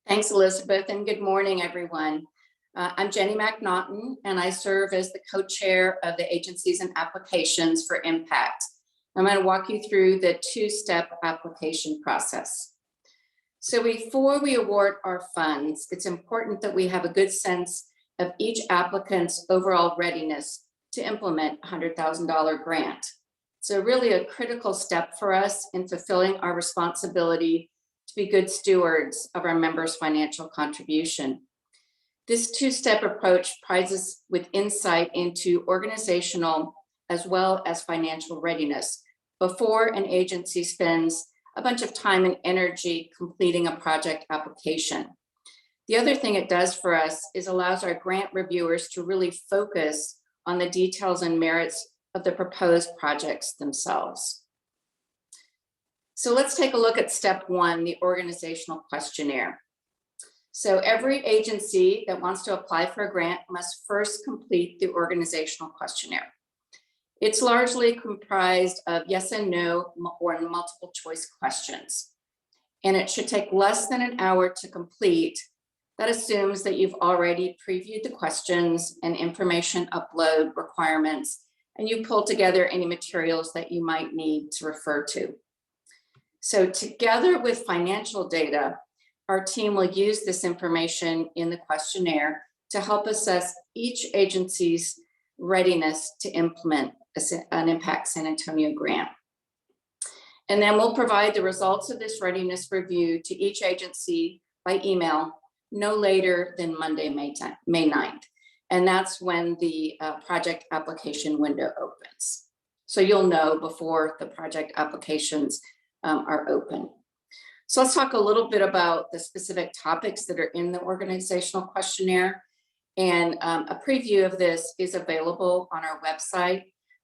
Thanks, Elizabeth, and good morning, everyone. I'm Jenny McNaughton, and I serve as the co-chair of the Agencies and Applications for Impact. I'm going to walk you through the two-step application process. So before we award our funds, it's important that we have a good sense of each applicant's overall readiness to implement a $100,000 grant. So really a critical step for us in fulfilling our responsibility to be good stewards of our members' financial contribution. This two-step approach provides us with insight into organizational as well as financial readiness before an agency spends a bunch of time and energy completing a project application. The other thing it does for us is allows our grant reviewers to really focus on the details and merits of the proposed projects themselves. So let's take a look at step one, the organizational questionnaire. So every agency that wants to apply for a grant must first complete the organizational questionnaire. It's largely comprised of yes and no or multiple choice questions, and it should take less than an hour to complete. That assumes that you've already previewed the questions and information upload requirements, and you pull together any materials that you might need to refer to. So together with financial data, our team will use this information in the questionnaire to help assess each agency's readiness to implement an Impact San Antonio grant. And then we'll provide the results of this readiness review to each agency by email no later than Monday, May 9th. And that's when the project application window opens. So you'll know before the project applications are open. So let's talk a little bit about the specific topics that are in the organizational questionnaire. And a preview of this is available on our website.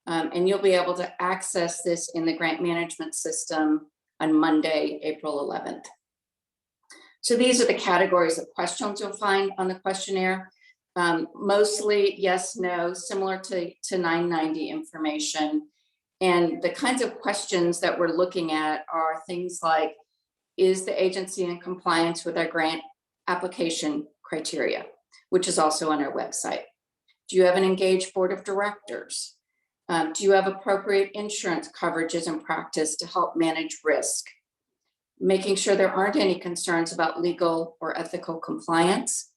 And you'll be able to access this in the grant management system on Monday, April 11th. So these are the categories of questions you'll find on the questionnaire. Mostly yes, no, similar to 990 information. And the kinds of questions that we're looking at are things like, is the agency in compliance with our grant application criteria, which is also on our website? Do you have an engaged board of directors? Do you have appropriate insurance coverages and practice to help manage risk? Making sure there aren't any concerns about legal or ethical compliance.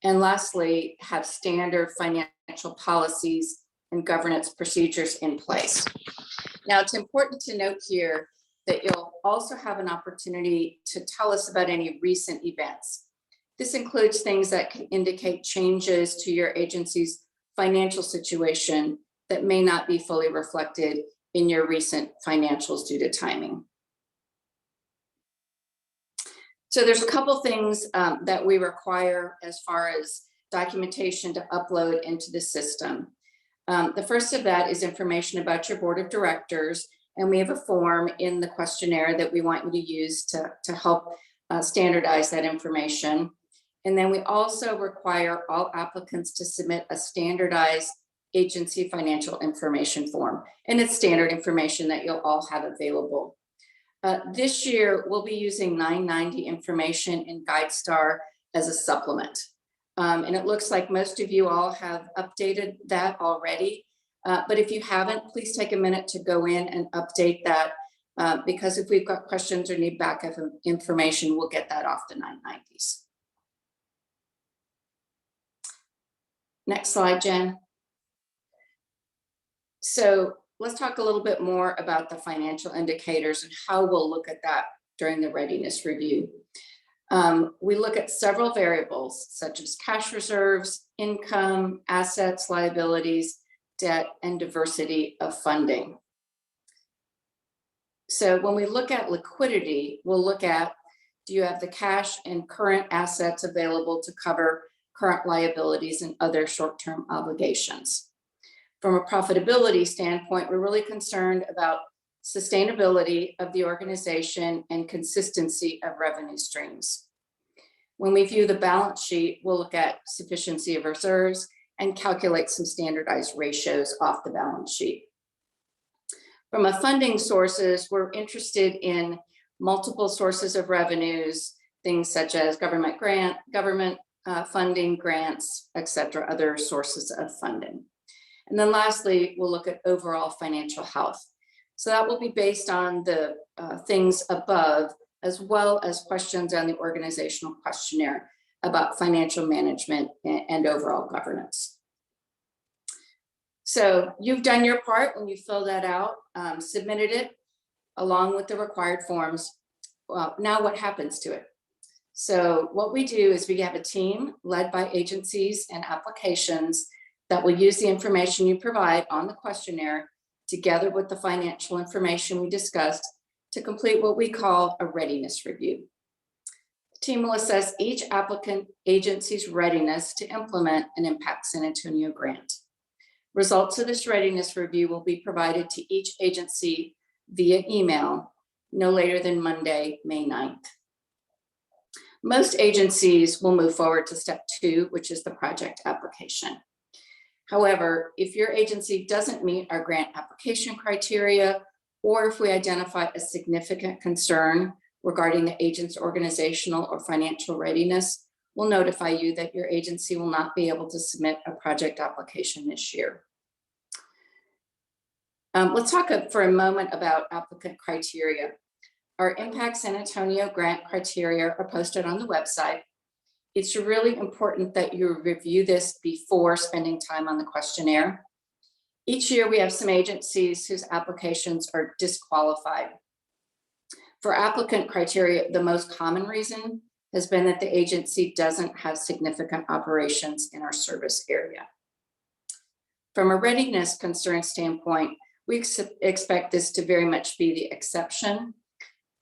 And lastly, have standard financial policies and governance procedures in place. Now, it's important to note here that you'll also have an opportunity to tell us about any recent events. This includes things that can indicate changes to your agency's financial situation that may not be fully reflected in your recent financials due to timing. So there's a couple things that we require as far as documentation to upload into the system. The first of that is information about your board of directors, and we have a form in the questionnaire that we want you to use to help standardize that information. And then we also require all applicants to submit a standardized agency financial information form, and it's standard information that you'll all have available. This year, we'll be using 990 information in GuideStar as a supplement. And it looks like most of you all have updated that already. But if you haven't, please take a minute to go in and update that because if we've got questions or need backup information, we'll get that off the 990s. Next slide, Jen. So let's talk a little bit more about the financial indicators and how we'll look at that during the readiness review. We look at several variables such as cash reserves, income, assets, liabilities, debt, and diversity of funding. So when we look at liquidity, we'll look at, do you have the cash and current assets available to cover current liabilities and other short-term obligations? From a profitability standpoint, we're really concerned about sustainability of the organization and consistency of revenue streams. When we view the balance sheet, we'll look at sufficiency of reserves and calculate some standardized ratios off the balance sheet. From a funding sources, we're interested in multiple sources of revenues things such as government funding, grants, etc., other sources of funding. And then lastly, we'll look at overall financial health. So that will be based on the things above, as well as questions on the organizational questionnaire about financial management and overall governance. So you've done your part when you fill that out, submitted it along with the required forms. Well, now what happens to it? So what we do is we have a team led by agencies and applications that will use the information you provide on the questionnaire together with the financial information we discussed to complete what we call a readiness review. The team will assess each applicant agency's readiness to implement an Impact San Antonio grant. Results of this readiness review will be provided to each agency via email no later than Monday, May 9th. Most agencies will move forward to step 2, which is the project application. However, if your agency doesn't meet our grant application criteria, or if we identify a significant concern regarding the agent's organizational or financial readiness, we'll notify you that your agency will not be able to submit a project application this year. Let's talk for a moment about applicant criteria. Our Impact San Antonio grant criteria are posted on the website. It's really important that you review this before spending time on the questionnaire. Each year we have some agencies whose applications are disqualified. For applicant criteria, the most common reason has been that the agency doesn't have significant operations in our service area. From a readiness concern standpoint, we expect this to very much be the exception.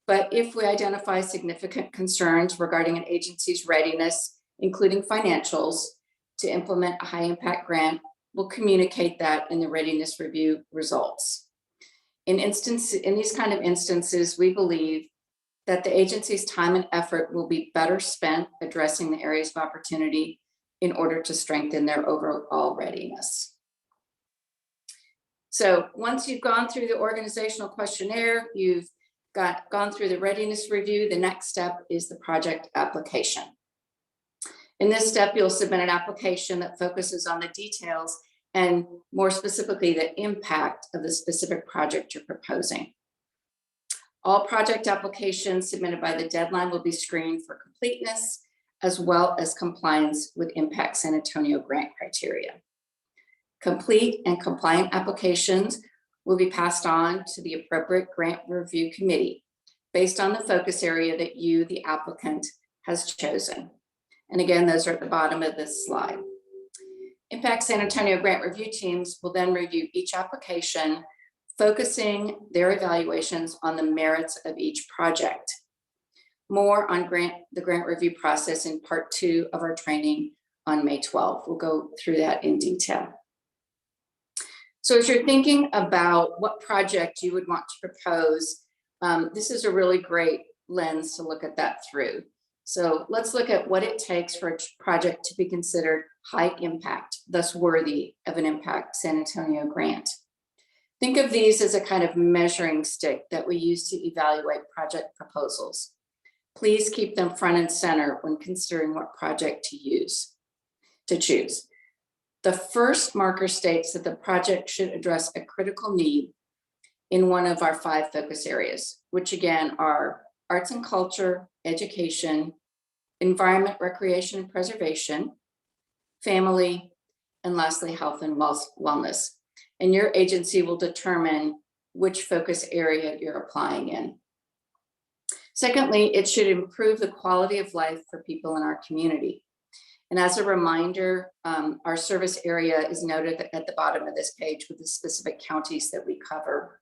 But if we identify significant concerns regarding an agency's readiness, including financials, to implement a high impact grant, we'll communicate that in the readiness review results. In these kind of instances, we believe that the agency's time and effort will be better spent addressing the areas of opportunity in order to strengthen their overall readiness. So once you've gone through the organizational questionnaire, you've gone through the readiness review, the next step is the project application. In this step, you'll submit an application that focuses on the details and more specifically, the impact of the specific project you're proposing. All project applications submitted by the deadline will be screened for completeness as well as compliance with Impact San Antonio grant criteria. Complete and compliant applications will be passed on to the appropriate grant review committee based on the focus area that you, the applicant, has chosen. And again, those are at the bottom of this slide. Impact San Antonio grant review teams will then review each application, focusing their evaluations on the merits of each project. More on the grant review process in part 2 of our training on May 12th. We'll go through that in detail. So as you're thinking about what project you would want to propose, this is a really great lens to look at that through. So let's look at what it takes for a project to be considered high impact, thus worthy of an Impact San Antonio grant. Think of these as a kind of measuring stick that we use to evaluate project proposals. Please keep them front and center when considering what project to choose. The first marker states that the project should address a critical need in one of our 5 focus areas, which again are arts and culture, education, environment, recreation and preservation, family, and lastly, health and wellness. And your agency will determine which focus area you're applying in. Secondly, it should improve the quality of life for people in our community. And as a reminder, our service area is noted at the bottom of this page with the specific counties that we cover.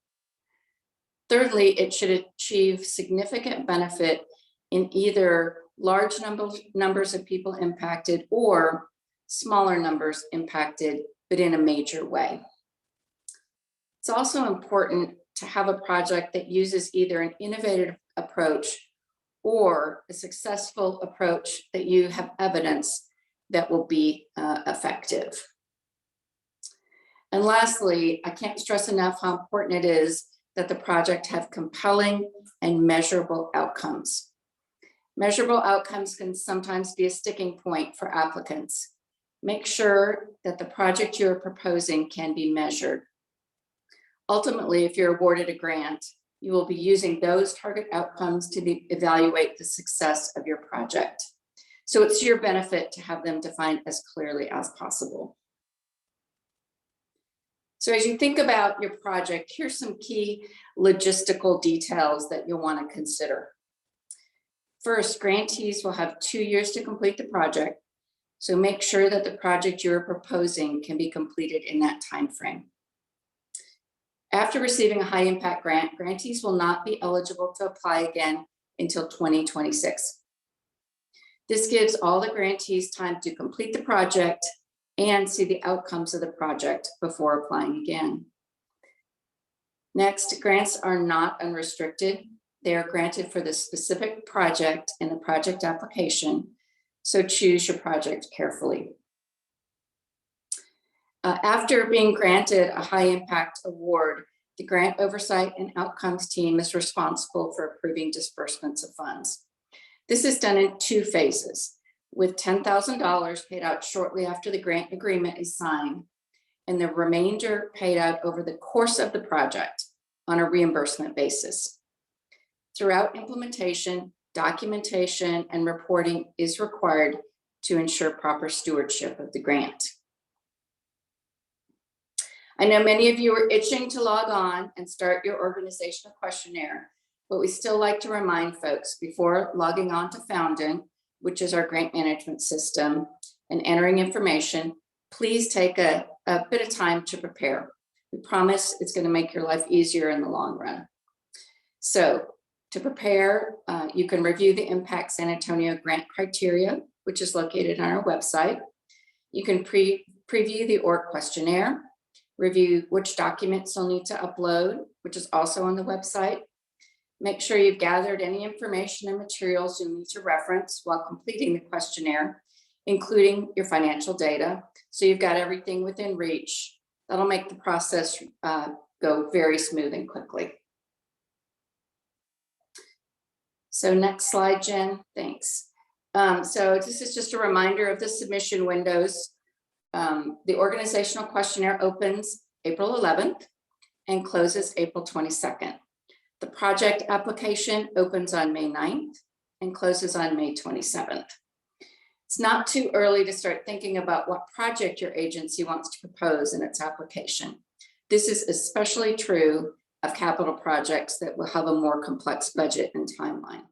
Thirdly, it should achieve significant benefit in either large numbers of people impacted or smaller numbers impacted, but in a major way. It's also important to have a project that uses either an innovative approach or a successful approach that you have evidence that will be effective. And lastly, I can't stress enough how important it is that the project have compelling and measurable outcomes. Measurable outcomes can sometimes be a sticking point for applicants. Make sure that the project you're proposing can be measured. Ultimately, if you're awarded a grant, you will be using those target outcomes to evaluate the success of your project. So it's to your benefit to have them defined as clearly as possible. So as you think about your project, here's some key logistical details that you'll want to consider. First, grantees will have 2 years to complete the project. So make sure that the project you're proposing can be completed in that time frame. After receiving a high impact grant, grantees will not be eligible to apply again until 2026. This gives all the grantees time to complete the project and see the outcomes of the project before applying again. Next, grants are not unrestricted. They are granted for the specific project in the project application, so choose your project carefully. After being granted a high impact award, the Grant Oversight and Outcomes team is responsible for approving disbursements of funds. This is done in 2 phases, with $10,000 paid out shortly after the grant agreement is signed, and the remainder paid out over the course of the project on a reimbursement basis. Throughout implementation, documentation and reporting is required to ensure proper stewardship of the grant. I know many of you are itching to log on and start your organizational questionnaire, but we still like to remind folks before logging on to Fountain, which is our grant management system, and entering information, please take a bit of time to prepare. We promise it's going to make your life easier in the long run. So to prepare, you can review the Impact San Antonio grant criteria, which is located on our website. You can preview the org questionnaire, review which documents you'll need to upload, which is also on the website. Make sure you've gathered any information and materials you'll need to reference while completing the questionnaire, including your financial data. So you've got everything within reach. That'll make the process go very smooth and quickly. So next slide, Jen, thanks. So this is just a reminder of the submission windows. The organizational questionnaire opens April 11th and closes April 22nd. The project application opens on May 9th and closes on May 27th. It's not too early to start thinking about what project your agency wants to propose in its application. This is especially true of capital projects that will have a more complex budget and timeline.